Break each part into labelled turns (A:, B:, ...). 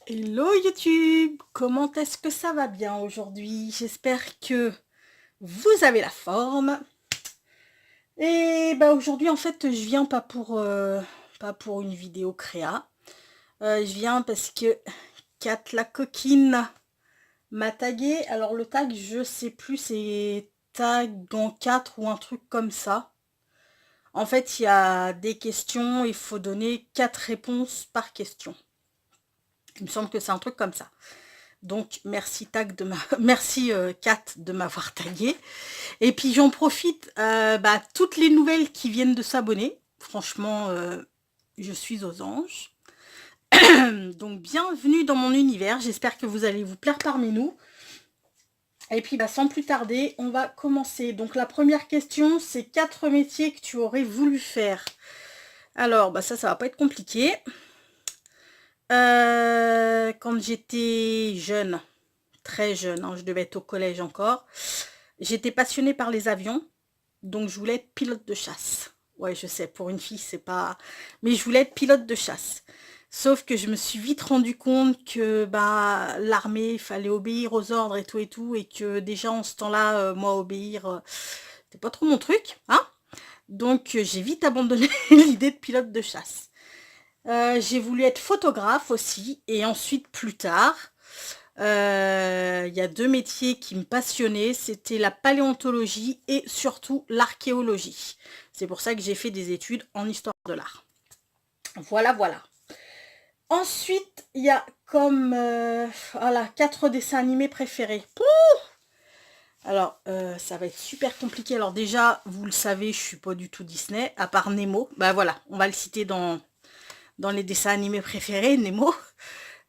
A: Hello YouTube, comment est-ce que ça va bien aujourd'hui? J'espère que vous avez la forme. Et bah aujourd'hui en fait je viens pas pour une vidéo créa. Je viens parce que Kat la coquine m'a tagué. Alors le tag je sais plus, c'est tag en 4 ou un truc comme ça. En fait il y a des questions, il faut donner 4 réponses par question. Il me semble que c'est un truc comme ça. Donc merci merci Kat de m'avoir tagué. Et puis j'en profite, toutes les nouvelles qui viennent de s'abonner. Franchement, je suis aux anges. Donc bienvenue dans mon univers. J'espère que vous allez vous plaire parmi nous. Et puis sans plus tarder, on va commencer. Donc la première question, c'est 4 métiers que tu aurais voulu faire. Alors ça va pas être compliqué. Quand j'étais jeune, très jeune, hein, je devais être au collège encore. J'étais passionnée par les avions, donc je voulais être pilote de chasse. Ouais, je sais, pour une fille, c'est pas... Mais je voulais être pilote de chasse. Sauf que je me suis vite rendu compte que l'armée, il fallait obéir aux ordres et tout, et que déjà en ce temps-là, moi, obéir, c'était pas trop mon truc, hein. Donc j'ai vite abandonné l'idée de pilote de chasse. J'ai voulu être photographe aussi, et ensuite plus tard, il y a 2 métiers qui me passionnaient, c'était la paléontologie et surtout l'archéologie. C'est pour ça que j'ai fait des études en histoire de l'art. Voilà, voilà. Ensuite, il y a comme 4 dessins animés préférés. Pouh. Alors, ça va être super compliqué. Alors déjà, vous le savez, je suis pas du tout Disney, à part Nemo. Bah voilà, on va le citer dans les dessins animés préférés, Nemo.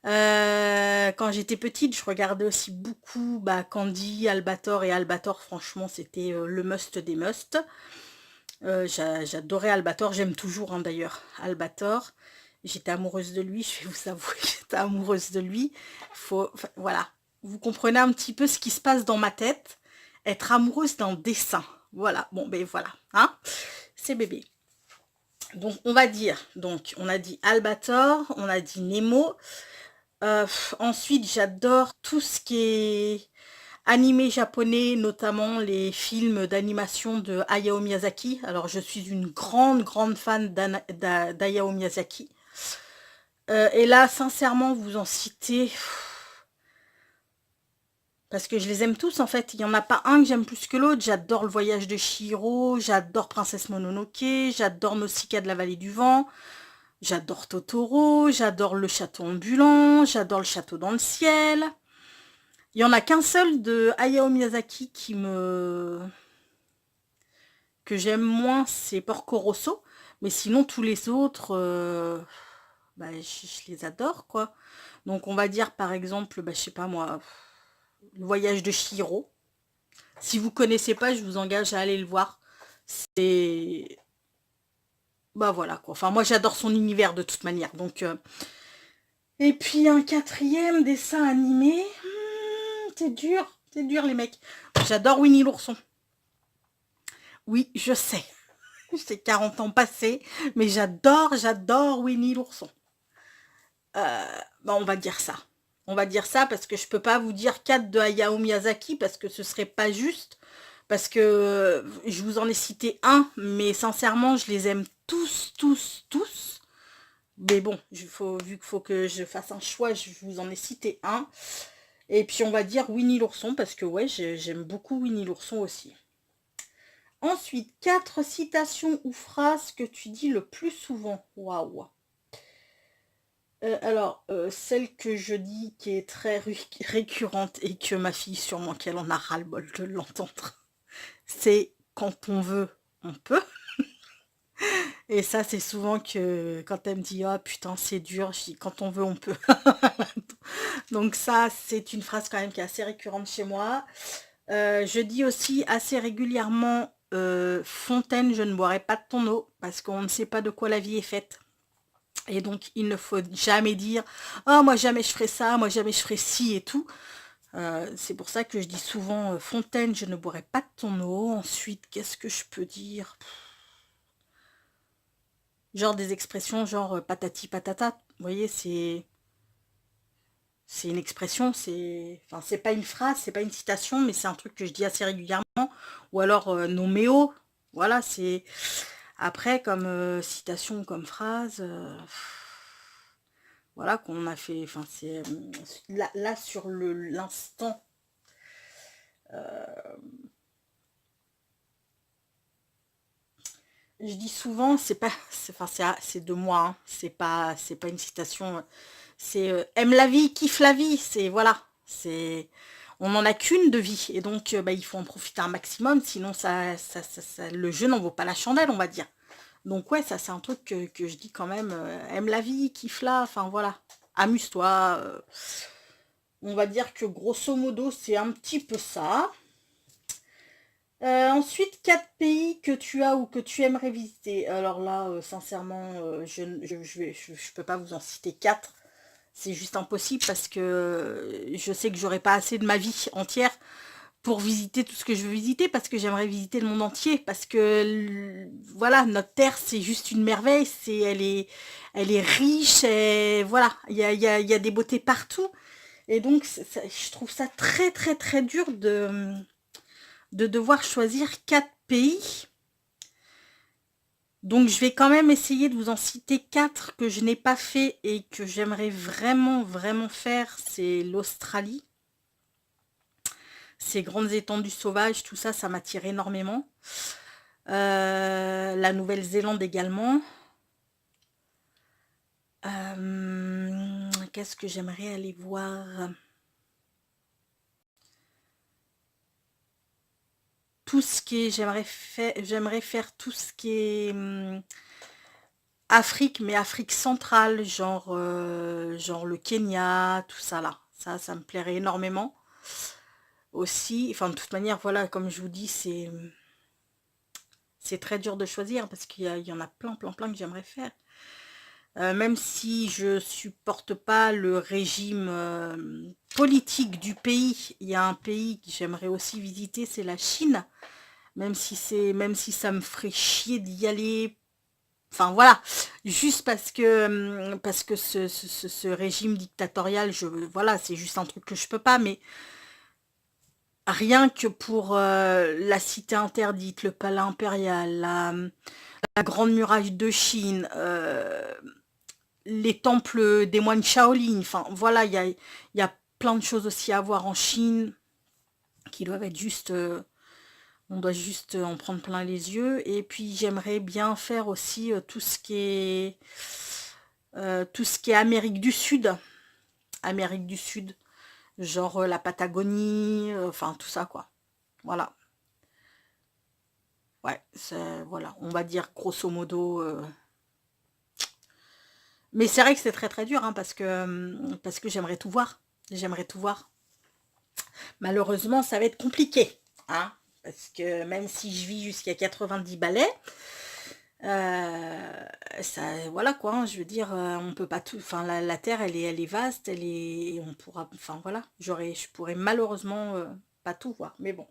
A: Quand j'étais petite, je regardais aussi beaucoup Candy, Albator, et Albator, franchement, c'était le must des must. J'adorais Albator, j'aime toujours hein, d'ailleurs Albator. J'étais amoureuse de lui, je vais vous avouer, j'étais amoureuse de lui. Voilà, vous comprenez un petit peu ce qui se passe dans ma tête. Être amoureuse d'un dessin. Voilà, bon ben voilà, hein, c'est bébé. Donc on va dire, donc on a dit Albator, on a dit Nemo. Ensuite, j'adore tout ce qui est animé japonais, notamment les films d'animation de Hayao Miyazaki. Alors, je suis une grande fan d'Hayao Miyazaki. Et là, sincèrement, vous en citez... Parce que je les aime tous, en fait. Il n'y en a pas un que j'aime plus que l'autre. J'adore Le Voyage de Chihiro, j'adore Princesse Mononoke, j'adore Nausicaa de la Vallée du Vent, j'adore Totoro, j'adore Le Château ambulant, j'adore Le Château dans le ciel. Il y en a qu'un seul de Hayao Miyazaki que j'aime moins, c'est Porco Rosso. Mais sinon, tous les autres, je les adore, quoi. Donc, on va dire, par exemple, je sais pas moi, Le Voyage de Chihiro. Si vous connaissez pas, je vous engage à aller le voir. C'est... voilà, quoi. Enfin, moi, j'adore son univers, de toute manière. Donc... Et puis, un quatrième dessin animé... c'est dur, les mecs. J'adore Winnie l'ourson. Oui, je sais. C'est 40 ans passés, mais j'adore Winnie l'ourson. On va dire ça. On va dire ça parce que je peux pas vous dire 4 de Hayao Miyazaki parce que ce serait pas juste. Parce que je vous en ai cité un, mais sincèrement, je les aime tous. Mais bon, vu qu'il faut que je fasse un choix, je vous en ai cité un. Et puis on va dire Winnie l'ourson parce que ouais, j'aime beaucoup Winnie l'ourson aussi. Ensuite, 4 citations ou phrases que tu dis le plus souvent. Waouh. Celle que je dis qui est très récurrente et que ma fille sûrement qu'elle en a ras-le-bol de l'entendre, c'est quand on veut, on peut. Et ça, c'est souvent que quand elle me dit «Oh putain, c'est dur», je dis «Quand on veut, on peut». Donc ça, c'est une phrase quand même qui est assez récurrente chez moi. Je dis aussi assez régulièrement Fontaine, je ne boirai pas de ton eau parce qu'on ne sait pas de quoi la vie est faite. Et donc, il ne faut jamais dire «Oh, moi jamais je ferai ça, moi jamais je ferai ci et tout». C'est pour ça que je dis souvent Fontaine, je ne boirai pas de ton eau. Ensuite, qu'est-ce que je peux dire? Genre des expressions genre patati patata. Vous voyez, c'est... C'est une expression, enfin, c'est pas une phrase, c'est pas une citation, mais c'est un truc que je dis assez régulièrement. Ou alors nos méos. Voilà, c'est... Après, comme citation, comme phrase, voilà, qu'on a fait... Enfin, c'est... là, sur l'instant... je dis souvent, c'est pas... Enfin, c'est de moi, hein, c'est pas une citation... C'est aime la vie, kiffe la vie, c'est voilà, c'est on n'en a qu'une de vie et donc bah, il faut en profiter un maximum, sinon le jeu n'en vaut pas la chandelle, on va dire. Donc ouais, ça c'est un truc que je dis quand même, aime la vie, kiffe la, enfin voilà, amuse-toi. On va dire que grosso modo c'est un petit peu ça. Ensuite, 4 pays que tu as ou que tu aimerais visiter. Alors là, sincèrement, je peux pas vous en citer 4. C'est juste impossible parce que je sais que j'aurai pas assez de ma vie entière pour visiter tout ce que je veux visiter, parce que j'aimerais visiter le monde entier, parce que voilà, notre terre c'est juste une merveille, elle est riche, et voilà, il y a des beautés partout, et donc je trouve ça très très très dur de devoir choisir 4 pays. Donc je vais quand même essayer de vous en citer 4 que je n'ai pas fait et que j'aimerais vraiment, vraiment faire. C'est l'Australie. Ces grandes étendues sauvages, tout ça, ça m'attire énormément. La Nouvelle-Zélande également. Qu'est-ce que j'aimerais aller voir? Tout ce qui est... J'aimerais faire tout ce qui est... Afrique, mais Afrique centrale, genre le Kenya, tout ça là. Ça me plairait énormément. Aussi, enfin de toute manière, voilà, comme je vous dis, c'est très dur de choisir parce qu'il y en a plein, plein, plein que j'aimerais faire. Même si je supporte pas le régime politique du pays, il y a un pays que j'aimerais aussi visiter, c'est la Chine. Même si ça me ferait chier d'y aller. Enfin voilà, juste parce que ce régime dictatorial, voilà, c'est juste un truc que je peux pas, mais rien que pour la cité interdite, le palais impérial, la grande muraille de Chine, les temples des moines Shaolin, enfin voilà, il y a plein de choses aussi à voir en Chine qui doivent être juste... on doit juste en prendre plein les yeux. Et puis j'aimerais bien faire aussi tout ce qui est... tout ce qui est Amérique du Sud. Amérique du Sud. Genre la Patagonie, enfin tout ça quoi. Voilà. Ouais, voilà, on va dire grosso modo. Mais c'est vrai que c'est très très dur, hein, parce que j'aimerais tout voir. J'aimerais tout voir. Malheureusement, ça va être compliqué. Hein, parce que même si je vis jusqu'à 90 balais, ça, voilà quoi, hein, je veux dire, on peut pas tout. Enfin, la Terre, elle est vaste, on pourra. Enfin voilà, je pourrais malheureusement pas tout voir. Mais bon.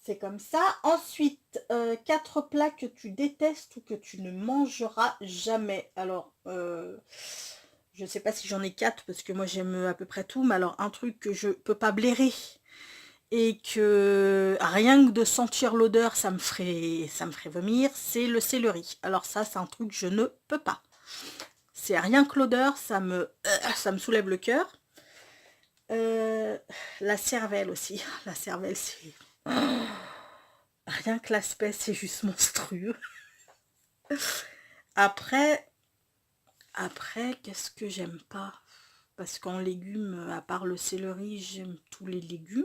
A: C'est comme ça. Ensuite, 4 plats que tu détestes ou que tu ne mangeras jamais. Alors, je ne sais pas si j'en ai 4 parce que moi j'aime à peu près tout. Mais alors, un truc que je peux pas blairer et que rien que de sentir l'odeur, ça me ferait vomir, c'est le céleri. Alors ça, c'est un truc que je ne peux pas. C'est rien que l'odeur, ça me soulève le cœur. La cervelle aussi. La cervelle, c'est... Rien que l'aspect, c'est juste monstrueux. Après, qu'est-ce que j'aime pas? Parce qu'en légumes, à part le céleri, j'aime tous les légumes.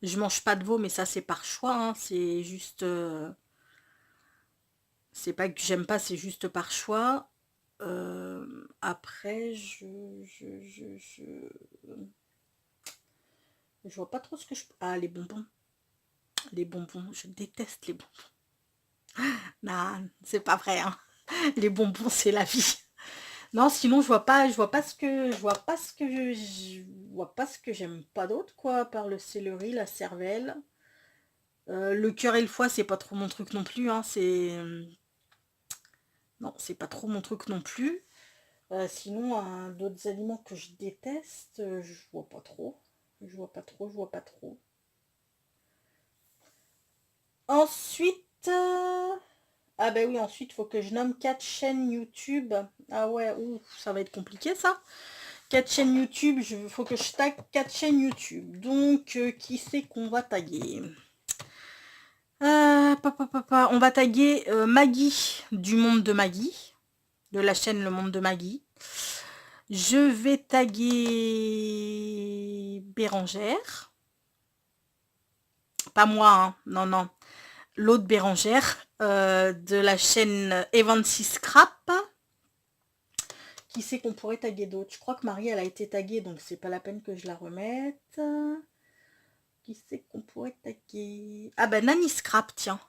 A: Je mange pas de veau, mais ça c'est par choix, hein. C'est juste... c'est pas que j'aime pas, c'est juste par choix. Après, je vois pas trop ce que je... Ah, les bonbons. Les bonbons, je déteste les bonbons. Non, c'est pas vrai, hein. Les bonbons, c'est la vie. Non, sinon je vois pas ce que je vois pas ce que j'aime pas d'autre quoi, par le céleri, la cervelle. Le cœur et le foie, c'est pas trop mon truc non plus. Hein, non, c'est pas trop mon truc non plus. Sinon, d'autres aliments que je déteste, je vois pas trop. Je vois pas trop, je vois pas trop. Ensuite... Ah ben oui, ensuite, il faut que je nomme 4 chaînes YouTube. Ah ouais, ouf, ça va être compliqué ça. 4 chaînes YouTube, il faut que je tag 4 chaînes YouTube. Donc, qui c'est qu'on va taguer? On va taguer Maggie du monde de Maggie, de la chaîne Le Monde de Maggie. Je vais taguer Bérangère. Pas moi, hein. Non, non. L'autre Bérangère de la chaîne Evancy Scrap. Qui c'est qu'on pourrait taguer d'autres? Je crois que Marie, elle a été taguée, donc c'est pas la peine que je la remette. Qui c'est qu'on pourrait taguer? Ah ben Nani Scrap, tiens.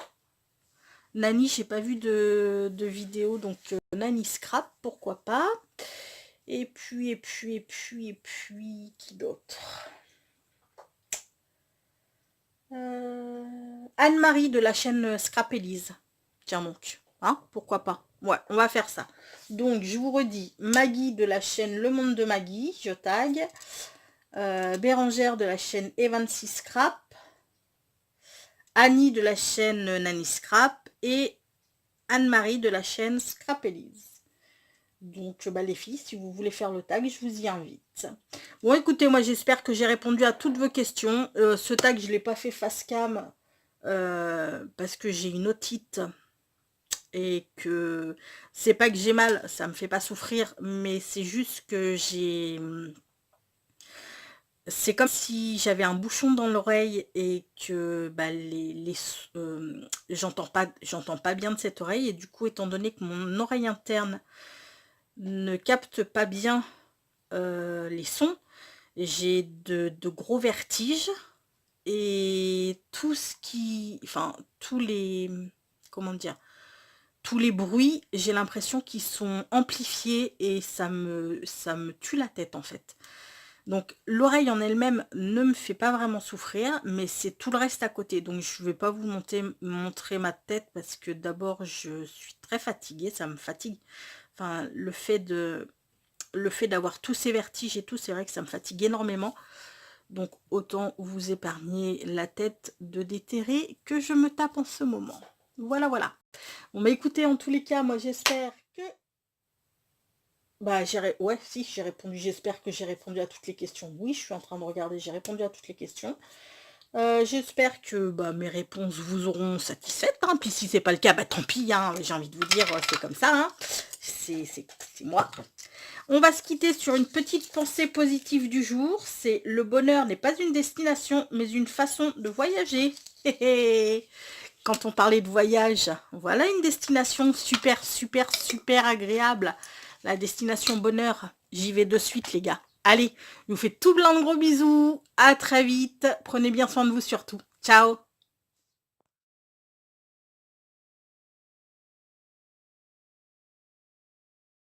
A: Nani, j'ai pas vu de vidéo, donc Nani Scrap, pourquoi pas. Et puis, qui d'autre? Anne-Marie de la chaîne Scrap Elise. Tiens donc, hein, pourquoi pas. Ouais, on va faire ça. Donc, je vous redis, Maggie de la chaîne Le Monde de Maggie, je tag. Bérangère de la chaîne Evancy Scrap. Annie de la chaîne Nani Scrap. Et Anne-Marie de la chaîne Scrap Elise. Donc, bah, les filles, si vous voulez faire le tag, je vous y invite. Bon, écoutez, moi, j'espère que j'ai répondu à toutes vos questions. Ce tag, je ne l'ai pas fait face cam parce que j'ai une otite et que c'est pas que j'ai mal, ça me fait pas souffrir, mais c'est juste que j'ai... C'est comme si j'avais un bouchon dans l'oreille et que bah, j'entends pas bien de cette oreille. Et du coup, étant donné que mon oreille interne ne capte pas bien les sons, j'ai de gros vertiges et tout ce qui... Enfin, tous les... Comment dire? Tous les bruits, j'ai l'impression qu'ils sont amplifiés et ça me tue la tête en fait. Donc l'oreille en elle-même ne me fait pas vraiment souffrir, mais c'est tout le reste à côté. Donc je ne vais pas vous montrer ma tête parce que d'abord je suis très fatiguée, ça me fatigue. Enfin, le fait d'avoir tous ces vertiges et tout, c'est vrai que ça me fatigue énormément. Donc autant vous épargner la tête de déterrer que je me tape en ce moment. Voilà, voilà. Bon, bah écoutez, en tous les cas, moi j'espère que... Bah, ouais, si, j'ai répondu. J'espère que j'ai répondu à toutes les questions. Oui, je suis en train de regarder, j'ai répondu à toutes les questions. J'espère que bah, mes réponses vous auront satisfaites. Hein. Puis si c'est pas le cas, bah tant pis. Hein. J'ai envie de vous dire, c'est comme ça. Hein. C'est moi. On va se quitter sur une petite pensée positive du jour. C'est: le bonheur n'est pas une destination, mais une façon de voyager. Quand on parlait de voyage, voilà une destination super, super, super agréable. La destination bonheur. J'y vais de suite, les gars. Allez, je vous fais tout plein de gros bisous. À très vite. Prenez bien soin de vous surtout. Ciao.